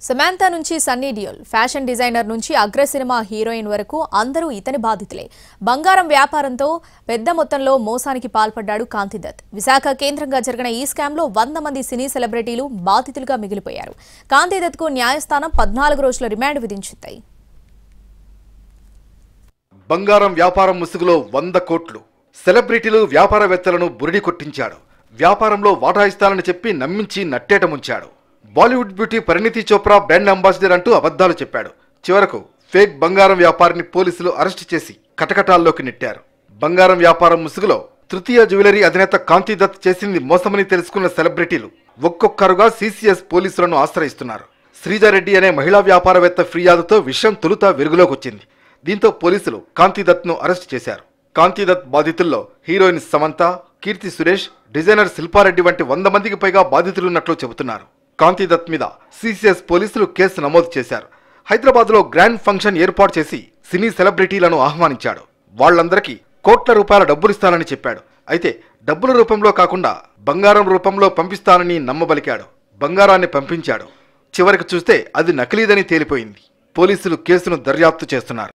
సమంతా నుంచి Sunny Deol, fashion designer నుంచి అగ్ర సినిమా హీరోయిన్ వరకు అందరూ ఇతని బాధితులే. బంగారం వ్యాపారంతో పెద్ద మొత్తంలో మోసానికి పాల్పడ్డాడు కాంతి దత్. విశాఖ కేంద్రంగా జరిగిన ఈ స్కామ్లో 100 మంది సినీ సెలబ్రిటీలు బాధితులుగా మిగిలిపోయారు. కాంతి దత్కు న్యాయస్థానం 14 రోజుల రిమాండ్ విధించింది. బంగారం వ్యాపారం ముసుగులో 100 కోట్లు. సెలబ్రిటీలు వ్యాపారవేత్తలను బురిడి కొట్టించాడు. వ్యాపారంలో వాటా ఇస్తానని చెప్పి నమ్మించి నట్టేట ముంచాడు. Bollywood beauty Parineeti Chopra brand ambassador అంటూ అబద్ధాలు చెప్పాడు. చివరకు ఫేక్ బంగారం వ్యాపారిని పోలీసులు అరెస్టు చేసి కటకటాల్లోకి నెట్టారు. బంగారం వ్యాపారం ముసుగులో తృతీయ జ్యువెలరీ అధినేత కాంతి దత్ చేసింది మోసమని తెలుసుకున్న సెలబ్రిటీలు ఒక్కొక్కరుగా సీసీఎస్ పోలీసులను ఆశ్రయిస్తున్నారు. శ్రీజారెడ్డి అనే మహిళా వ్యాపారవేత్త ఫిర్యాదుతో విషయం తొలుత వెలుగులోకి వచ్చింది. దీంతో పోలీసులు కాంతి దత్ను అరెస్టు చేశారు. కాంతి దత్ బాధితుల్లో హీరోయిన్ సమంత, కీర్తి సురేష్, డిజైనర్ శిల్పారెడ్డి వంటి 100 మందికి పైగా బాధితులున్నట్లు చెబుతున్నారు. కాంతి దత్ మీద సీసీఎస్ పోలీసులు కేసు నమోదు చేశారు. హైదరాబాద్లో గ్రాండ్ ఫంక్షన్ ఏర్పాటు చేసి సినీ సెలబ్రిటీలను ఆహ్వానించాడు. వాళ్లందరికీ కోట్ల రూపాయల డబ్బులిస్తానని చెప్పాడు. అయితే డబ్బుల రూపంలో కాకుండా బంగారం రూపంలో పంపిస్తానని నమ్మబలికాడు. బంగారాన్ని పంపించాడు. చివరికి చూస్తే అది నకిలీదని తేలిపోయింది. పోలీసులు కేసును దర్యాప్తు చేస్తున్నారు.